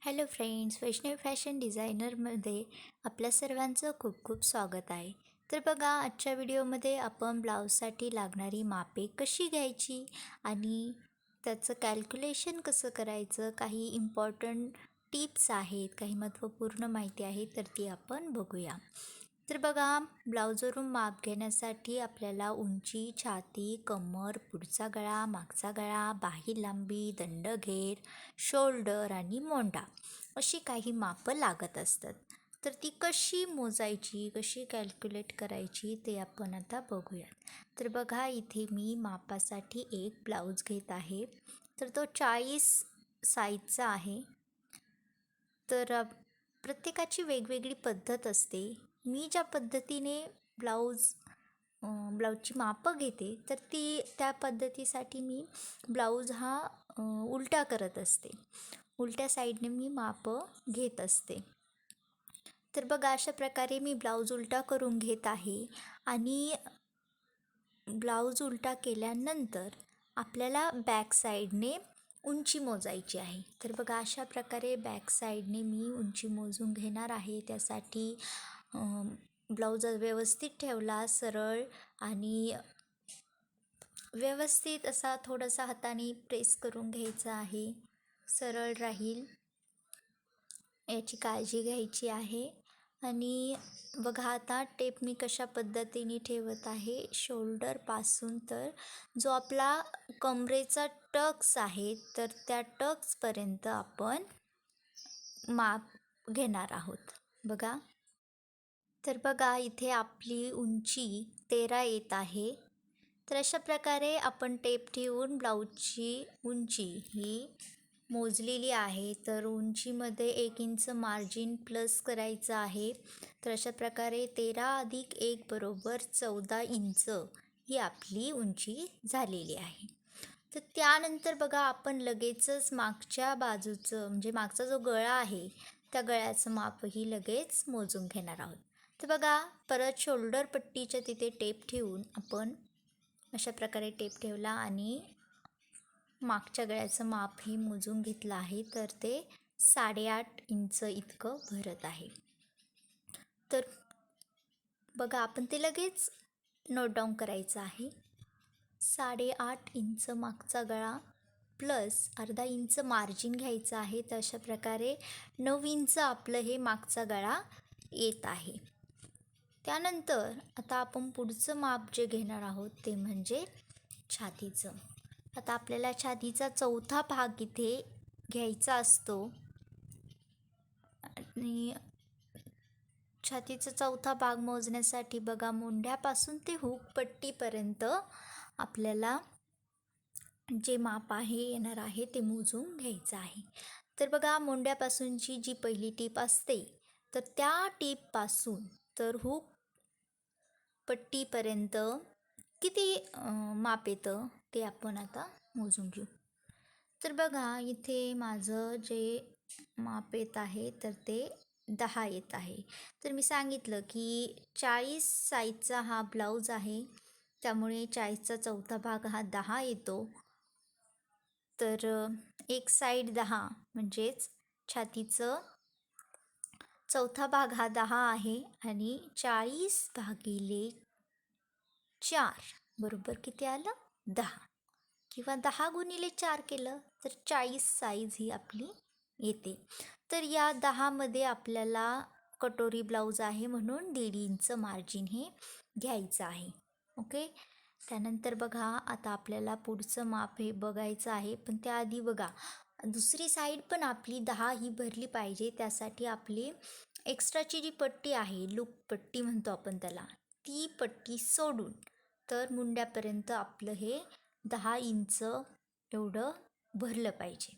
Hello friends, Vaishnavi fashion डिझायनरमध्ये आपल्या सर्वांचं खूप खूप स्वागत आहे. तर बघा, आजच्या व्हिडिओमध्ये आपण ब्लाऊजसाठी लागणारी मापे कशी घ्यायची आणि त्याचं कॅल्क्युलेशन कसं करायचं, काही इम्पॉर्टंट टिप्स आहेत, काही महत्त्वपूर्ण माहिती आहे, तर ती आपण बघूया. तर बघा, ब्लाऊजवरून माप घेण्यासाठी आपल्याला उंची, छाती, कमर, पुढचा गळा, मागचा गळा, बाही लांबी, दंडघेर, शोल्डर आणि मोंढा अशी काही मापं लागत असतात. तर ती कशी मोजायची, कशी कॅल्क्युलेट करायची ते आपण आता बघूयात. तर बघा, इथे मी मापासाठी एक ब्लाऊज घेत आहे. तर तो 40 साईजचा आहे. तर प्रत्येकाची वेगवेगळी पद्धत असते. मी ज्या पद्धतीने ब्लाऊज ब्लाऊजची मापं घेते, तर त्या पद्धतीसाठी मी ब्लाऊज हा उलटा करत असते. उलट्या साईडने मी मापं घेत असते. तर बघा, अशा प्रकारे मी ब्लाऊज उलटा करून घेत आहे आणि ब्लाऊज उलटा केल्यानंतर आपल्याला बॅक साईडने उंची मोजायची आहे. तर बघा, अशा प्रकारे बॅक साईडने मी उंची मोजून घेणार आहे. त्यासाठी ब्लाऊज व्यवस्थित ठेवला, सरळ आणि व्यवस्थित असा थोडासा हाताने प्रेस करून घ्यायचा आहे. सरळ राहील याची काळजी घ्यायची आहे. आणि बघा, आता टेप मी कशा पद्धतीने ठेवत आहे. शोल्डरपासून तर जो आपला कमरेचा टक्स आहे, तर त्या टक्सपर्यंत आपण माप घेणार आहोत. बघा, तर बघा, इथे आपली उंची 13 येत आहे. तर अशा प्रकारे आपण टेप ठेवून ब्लाऊजची उंची ही मोजलेली आहे. तर उंचीमध्ये 1 इंच मार्जिन प्लस करायचं आहे. तर अशा प्रकारे 13 अधिक 1 बरोबर 14 इंच ही आपली उंची झालेली आहे. तर त्यानंतर बघा, आपण लगेचच मागच्या बाजूचं म्हणजे मागचा जो गळा आहे, त्या गळ्याचं मापही लगेच मोजून घेणार आहोत. तर बघा, परत शोल्डर पट्टीच्या तिथे टेप ठेवून आपण अशा प्रकारे टेप ठेवला आणि मागच्या गळ्याचं मापही मोजून घेतलं आहे. तर ते 8.5 इंच इतकं भरत आहे. तर बघा, आपण ते लगेच नोट डाऊन करायचं आहे. 8.5 इंच मागचा गळा प्लस अर्धा इंच मार्जिन घ्यायचं आहे. तर अशा प्रकारे 9 इंच आपलं हे मागचा गळा येत आहे. त्यानंतर आता आपण पुढचं माप जे घेणार आहोत ते म्हणजे छातीचं. आता आपल्याला छातीचा चौथा भाग इथे घ्यायचा असतो आणि छातीचा चौथा भाग मोजण्यासाठी बघा, मोंढ्यापासून ते हुकपट्टीपर्यंत आपल्याला जे माप आहे येणार आहे ते मोजून घ्यायचं आहे. तर बघा, मोंढ्यापासूनची जी पहिली टीप असते, तर त्या टीपपासून तर हुक पट्टीपर्यंत किती माप येतं ते आपण आता मोजून घेऊ. तर बघा, इथे माझं जे माप येत आहे तर ते 10 येत आहे. तर मी सांगितलं की 40 साईजचा हा ब्लाऊज आहे, त्यामुळे 40चा चौथा भाग हा 10 येतो. तर एक साईड 10 म्हणजेच छातीचं चौथा भाग हा 10 आहे आणि 40 भागिले 4 बरोबर किती आलं? 10 किंवा 10 गुणिले 4 केलं तर 40 साईज ही आपली येते. तर या 10मध्ये आपल्याला कटोरी ब्लाऊज आहे म्हणून 1.5 इंच मार्जिन हे घ्यायचं आहे. ओके. त्यानंतर बघा, आता आपल्याला पुढचं माप हे बघायचं आहे. पण त्याआधी बघा, दुसरी साईड पण आपली 10 ही भरली पाहिजे. त्यासाठी आपली एक्स्ट्राची जी पट्टी आहे, लूप पट्टी म्हणतो आपण त्याला, ती पट्टी सोडून तर मुंड्यापर्यंत आपलं हे 10 इंच एवढं भरलं पाहिजे.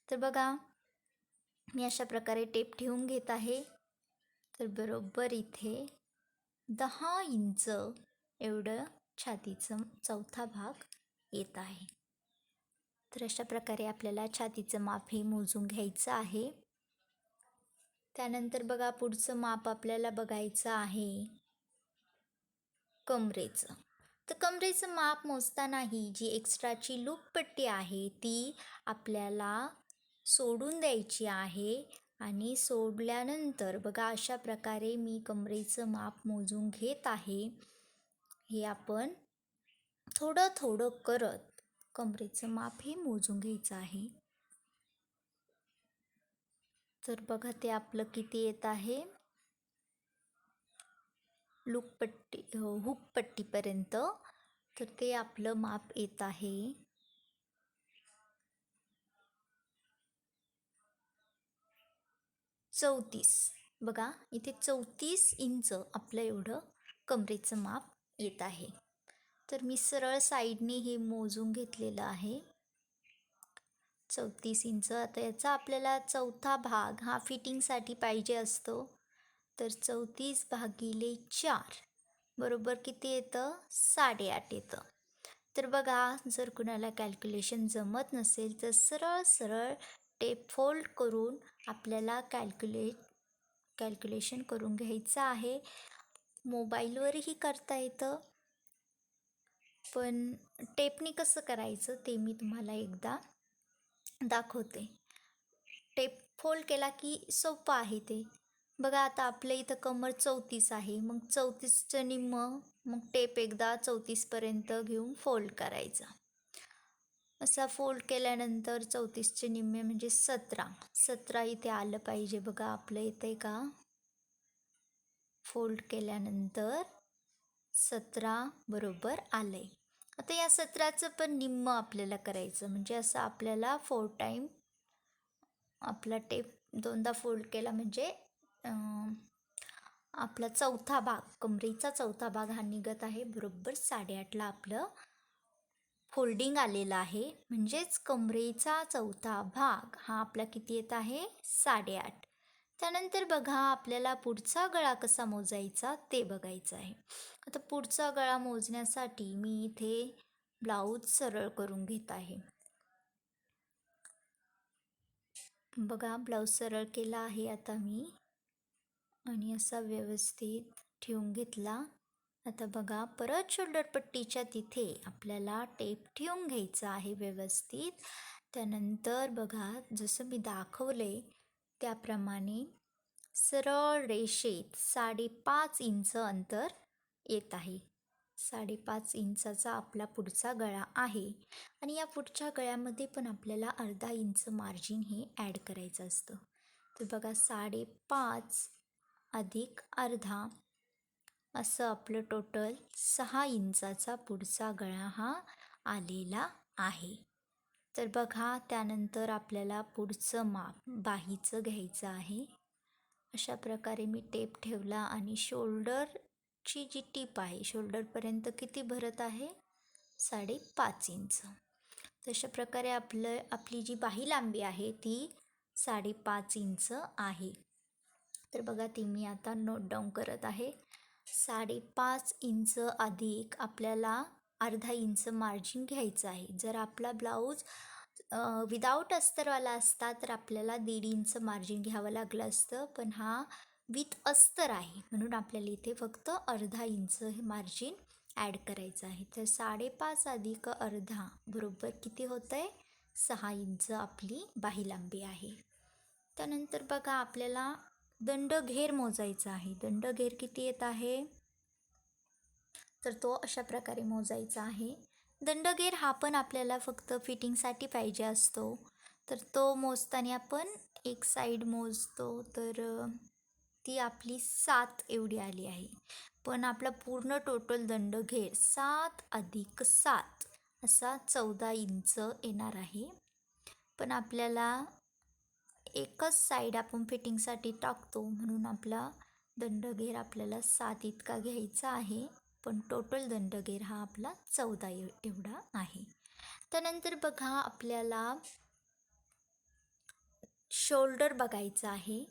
तर बघा, मी अशा प्रकारे टेप ठेवून घेत आहे. तर बरोबर इथे 10 इंच एवढं छातीचं चौथा भाग येत आहे. तर अशा प्रकारे आपल्याला छातीचं माप हे मोजून घ्यायचं आहे. त्यानंतर बघा, पुढचं माप आपल्याला बघायचं आहे कमरेचं. तर कमरेचं माप मोजतानाही जी एक्स्ट्राची लूप पट्टी आहे ती आपल्याला सोडून द्यायची आहे आणि सोडल्यानंतर बघा अशा प्रकारे मी कमरेचं माप मोजून घेत आहे. हे आपण थोडं थोडं करत कमरेचं माप हे मोजून घ्यायचं आहे. तर बघा ते आपलं किती येत आहे, हुकपट्टीपर्यंत. तर ते आपलं माप येत आहे 34. बघा इथे 34 इंच आपलं एवढं कमरेचं माप येत आहे. तर मी सरळ साईडने हे मोजून घेतलेलं आहे 34 इंच. आता याचा आपल्याला चौथा भाग हा फिटिंगसाठी पाहिजे असतो. तर 34/4 बरोबर किती येतं, 8.5 येतं. तर बघा जर कुणाला कॅल्क्युलेशन जमत नसेल तर सरळ सरळ टेप फोल्ड करून आपल्याला कॅल्क्युलेशन करून घ्यायचं आहे. मोबाईलवरही करता येतं, पण टेपनी कसं करायचं ते मी तुम्हाला एकदा दाखवते. टेप फोल्ड केला की सोपं आहे ते. बघा आता आपल्या इथं कमर 34 आहे, मग 34चं निम्म, मग टेप एकदा 34पर्यंत घेऊन फोल्ड करायचा. असा फोल्ड केल्यानंतर 34चे निम्मे म्हणजे 17 इथे आलं पाहिजे. बघा आपलं इथे का फोल्ड केल्यानंतर 17 बरोबर आलंय. आता या 17चं पण निम्म आपल्याला करायचं, म्हणजे असं आपल्याला 4 टाईम आपला टेप 2दा फोल्ड केला म्हणजे आपला चौथा भाग, कमरेचा चौथा भाग हा निघत आहे. बरोबर 8.5ला आपलं फोल्डिंग आलेलं आहे, म्हणजेच कमरेचा चौथा भाग हा आपला किती येत आहे, 8.5. त्यानंतर बघा आपल्याला पुढचा गळा कसा मोजायचा ते बघायचं आहे. आता पुढचा गळा मोजण्यासाठी मी इथे ब्लाऊज सरळ करून घेत आहे. बघा ब्लाऊज सरळ केला आहे आता मी आणि असा व्यवस्थित ठेवून घेतला. आता बघा परत शोल्डर पट्टीच्या तिथे आपल्याला टेप ठेवून घ्यायचा आहे व्यवस्थित. त्यानंतर बघा जसं मी दाखवले त्याप्रमाणे सरळ रेषेत 5.5 इंच अंतर येत आहे. 5.5 इंचाचा आपला पुढचा गळा आहे आणि या पुढच्या गळ्यामध्ये पण आपल्याला अर्धा इंच मार्जिन हे ॲड करायचं असतं. तर बघा 5.5 अधिक अर्धा असं आपलं टोटल 6 इंचाचा पुढचा गळा हा आलेला आहे. तर बघा त्यानंतर आपल्याला पुढचं माप बाहीचं घ्यायचं आहे. अशा प्रकारे मी टेप ठेवला आणि शोल्डरची जी टीप आहे शोल्डरपर्यंत किती भरत आहे, 5.5 इंच. तशा प्रकारे आपली जी बाही लांबी आहे ती 5.5 इंच आहे. तर बघा ती मी आता नोट डाऊन करत आहे. 5.5 इंच अधिक आपल्याला अर्धा इंच मार्जिन घ्यायचं आहे. जर आपला ब्लाऊज विदाऊट अस्तरवाला असता तर आपल्याला 1.5 इंच मार्जिन घ्यावं लागलं असतं, पण हा विथ अस्तर आहे म्हणून आपल्याला इथे फक्त अर्धा इंच हे मार्जिन ॲड करायचं आहे. तर 5.5 अधिक अर्धा बरोबर किती होतं आहे, 6 इंच आपली बाही लांबी आहे. त्यानंतर बघा आपल्याला दंडघेर मोजायचा आहे. दंडघेर किती येत आहे, तर तो अशा प्रकारे मोजायचा आहे. दंडघेर हा पण आपल्याला फक्त फिटिंगसाठी पाहिजे असतो. तर तो मोजताना आपण एक साईड मोजतो, तर ती आपली 7 एवढी आली आहे. पण आपला पूर्ण टोटल दंडघेर 7 अधिक 7 असा 14 इंच येणार आहे. पण आपल्याला एकच साईड आपण फिटिंगसाठी टाकतो म्हणून आपला दंडघेर आपल्याला 7 इतका घ्यायचा आहे, पण टोटल दंडघेर हा आपला 14 एवढा आहे. त्यानंतर बघा आपल्याला शोल्डर बघायचं आहे.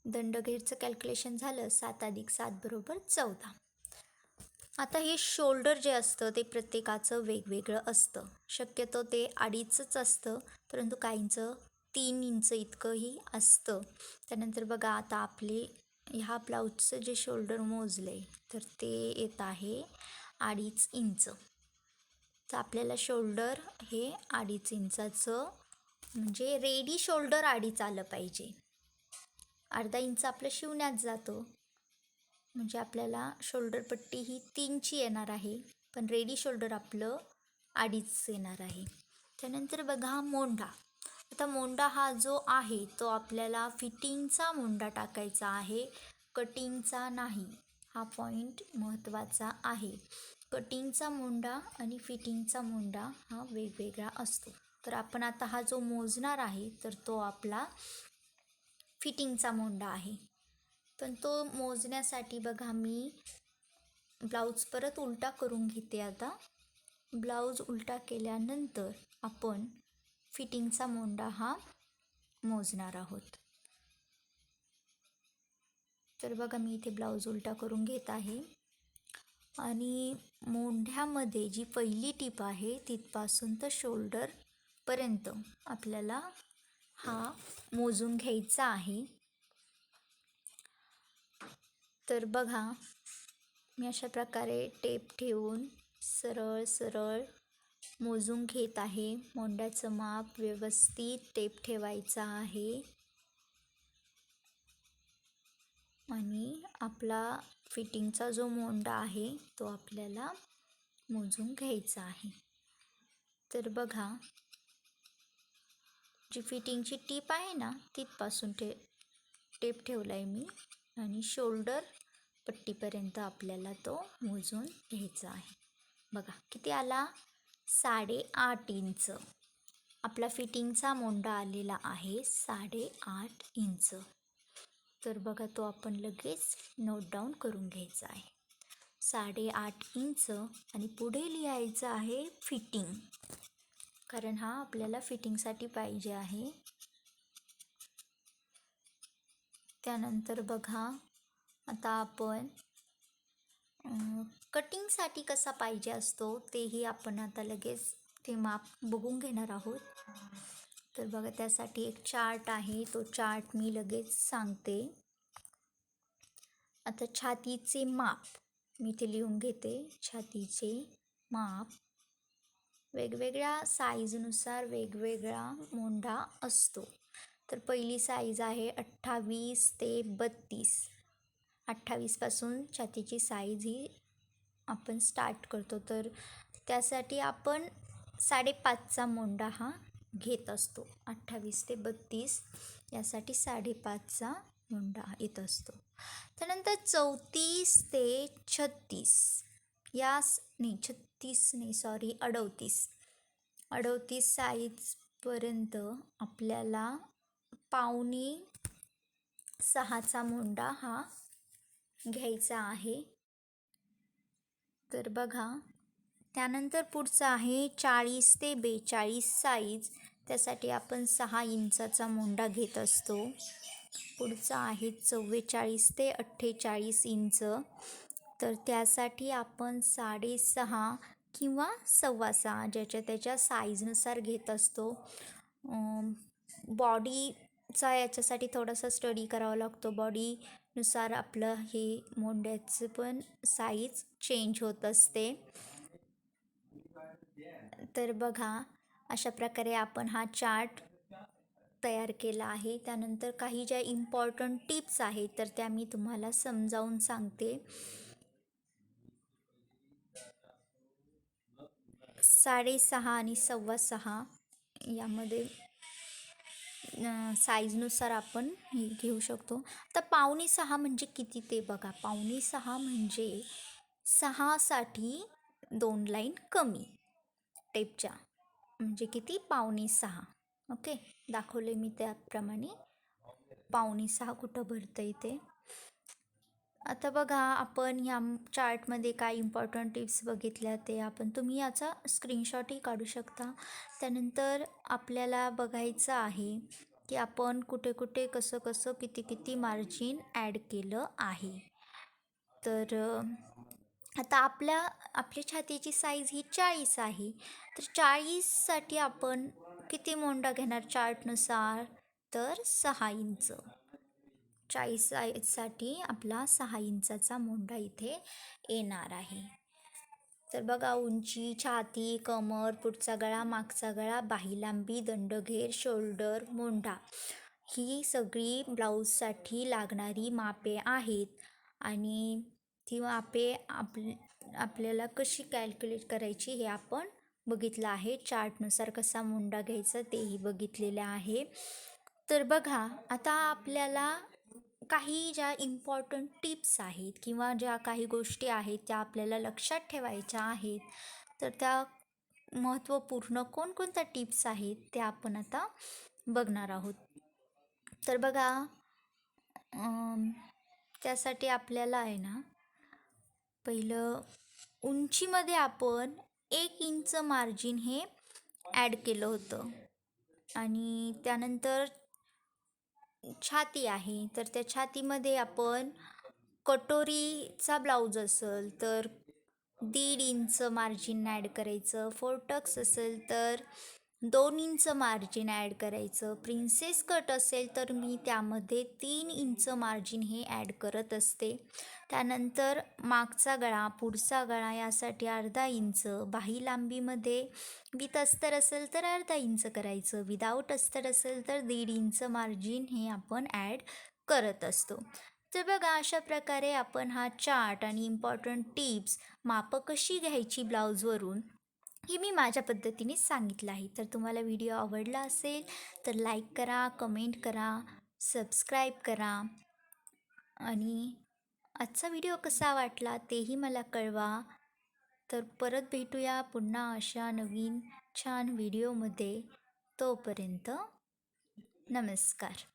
दंडघेरचं कॅल्क्युलेशन झालं 7 अधिक 7 बरोबर 14. आता हे शोल्डर जे असतं ते प्रत्येकाचं वेगवेगळं असतं. शक्यतो ते 2.5च असतं, परंतु काहींचं 3 इंच इतकंही असतं. त्यानंतर बघा आता आपले ह्या ब्लाऊजचं जे शोल्डर मोजले तर ते येत आहे 2.5 इंच. तर आपल्याला शोल्डर हे 2.5 इंचाचं म्हणजे रेडी शोल्डर अडीच आलं पाहिजे. अर्धा इंच आपलं शिवण्यात जातं, म्हणजे आपल्याला शोल्डर पट्टी ही 3ची येणार आहे, पण रेडी शोल्डर आपलं अडीच येणार आहे. त्यानंतर बघा मोंढा. आता मोंढा हा जो आहे तो आपल्याला फिटिंगचा मोंढा टाकायचा आहे, कटिंगचा नाही. हा पॉईंट महत्त्वाचा आहे. कटिंगचा मोंढा आणि फिटिंगचा मोंढा हा वेगवेगळा असतो. तर आपण आता हा जो मोजणार आहे तर तो आपला फिटिंगचा मोंढा आहे. पण तो मोजण्यासाठी बघा मी ब्लाऊज परत उलटा करून घेते. आता ब्लाऊज उलटा केल्यानंतर आपण फिटिंगचा मोंढा हा मोजणार आहोत. तर बघा मी इथे ब्लाऊज उलटा करून घेत आहे आणि मोंढ्यामध्ये जी पहिली टीप आहे तिथपासून तर शोल्डरपर्यंत आपल्याला हा मोजून घ्यायचा आहे. तर बघा मी अशा प्रकारे टेप ठेवून सरळ सरळ मोजून घेत आहे. मोंढ्याचं माप व्यवस्थित टेप ठेवायचा आहे आणि आपला फिटिंगचा जो मोंढा आहे तो आपल्याला मोजून घ्यायचा आहे. तर बघा जी फिटिंगची टीप आहे ना तिथपासून टेप ठेवला आहे मी आणि शोल्डर पट्टीपर्यंत आपल्याला तो मोजून घ्यायचा आहे. बघा किती आला, 8.5 इंच. आपला फिटिंगचा मोंढा आलेला आहे 8.5 इंच. तर बघा तो आपण लगेच नोट डाऊन करून घ्यायचा आहे. 8.5 इंच आणि पुढे लिहायचं आहे फिटिंग, कारण हा आपल्याला फिटिंगसाठी पाहिजे आहे. त्यानंतर बघा आता आपण कटिंगसाठी कसा पाहिजे असतो तेही आपण आता लगेच ते माप बघून घेणार आहोत. तर बघा त्यासाठी एक चार्ट आहे, तो चार्ट मी लगेच सांगते. आता छातीचे माप मी इथे लिहून घेते. छातीचे माप वेगवेगळ्या साईजनुसार वेगवेगळा मोंढा असतो. तर पहिली साईज आहे 28 ते 32. 28पासून छातीची साईज ही आपण स्टार्ट करतो. तर त्यासाठी आपण 5.5चा मोंढा हा घेत असतो. 28 ते 32 यासाठी 5.5चा मोंढा येत असतो. त्यानंतर 34 ते 36 नाही 36 नाही सॉरी 38 साईजपर्यंत आपल्याला 5.5चा मोंढा हा घ्यायचा आहे. तर बघा त्यानंतर पुढचं आहे 40 ते 42 साईज, त्यासाठी आपण 6 इंचाचा मोंढा घेत असतो. पुढचा आहे 44 ते 48 इंच, तर त्यासाठी आपण 6.5 किंवा 6.25 ज्याच्या त्याच्या साईजनुसार घेत असतो. बॉडीचा याच्यासाठी थोडासा स्टडी करावा लागतो. बॉडीनुसार आपलं हे मोंढ्याचं पण साईज चेंज होत असते. तर बघा अशा प्रकारे आपण हा चार्ट तयार केला आहे. त्यानंतर काही ज्या इम्पॉर्टंट टिप्स आहेत तर त्या मी तुम्हाला समजावून सांगते. 6.5 आणि 6.25 यामध्ये साईजनुसार आपण हे घेऊ शकतो. आता 5.5 म्हणजे किती ते बघा. 5.5 म्हणजे 6साठी 2 लाईन कमी टेपच्या, म्हणजे किती 5.5. ओके, दाखवले मी त्याप्रमाणे 5.5 कुठं भरतं इथे. आता बघा आपण ह्या चार्टमध्ये काय इम्पॉर्टंट टिप्स बघितल्या ते तुम्ही याचा स्क्रीनशॉटही काढू शकता. त्यानंतर आपल्याला बघायचं आहे की आपण कुठे कुठे कसं कसं किती किती मार्जिन ॲड केलं आहे. तर आता आपली छातीची साईज ही 40 आहे. तर 40साठी आपण किती मोंढा घेणार चार्टनुसार, तर 6 इंच. 40 साईजसाठी आपला 6 इंचाचा मोंढा इथे येणार आहे. तर बघा, उंची, छाती, कमर, पुढचा गळा, मागचा गळा, बाही लांबी, दंडघेर, शोल्डर, मोंढा ही सगळी ब्लाऊजसाठी लागणारी मापे आहेत. आणि ती मापे आपल्याला कशी कॅल्क्युलेट करायची हे आपण बघितलं आहे. चार्टनुसार कसा मुंडा घ्यायचा तेही बघितलेलं आहे. तर बघा, आता आपल्याला काही ज्या इम्पॉर्टंट टिप्स आहेत किंवा ज्या काही गोष्टी आहेत त्या आपल्याला लक्षात ठेवायच्या आहेत, तर त्या महत्त्वपूर्ण कोणकोणत्या टिप्स आहेत त्या आपण आता बघणार आहोत. तर बघा, त्यासाठी आपल्याला आहे ना, पहिलं उंचीमध्ये आपण 1 इंच मार्जिन हे ॲड केलं होतं. आणि त्यानंतर छाती आहे, तर त्या छातीमध्ये आपण कटोरीचा ब्लाऊज असेल तर 1.5 इंच मार्जिन ॲड करायचं. फोरटक्स असेल तर 2 इंच मार्जिन ॲड करायचं. प्रिन्सेस कट असेल तर मी त्यामध्ये 3 इंच मार्जिन हे ॲड करत असते. त्यानंतर मागचा गळा, पुढचा गळा यासाठी 1/2 इंच. बाही लांबीमध्ये विथ अस्तर असेल तर 1/2 इंच करायचं. विदाऊट अस्तर असेल तर 1.5 इंच मार्जिन हे आपण ॲड करत असतो. तर बघा, अशा प्रकारे आपण हा चार्ट आणि इम्पॉर्टंट टिप्स, मापं कशी घ्यायची ब्लाऊजवरून, हे मी माझ्या पद्धतीने सांगितलं आहे. तर तुम्हाला व्हिडिओ आवडला असेल तर लाईक करा, कमेंट करा, सबस्क्राईब करा आणि आजचा व्हिडिओ कसा वाटला तेही मला कळवा. तर परत भेटूया पुन्हा अशा नवीन छान व्हिडिओमध्ये. तोपर्यंत नमस्कार.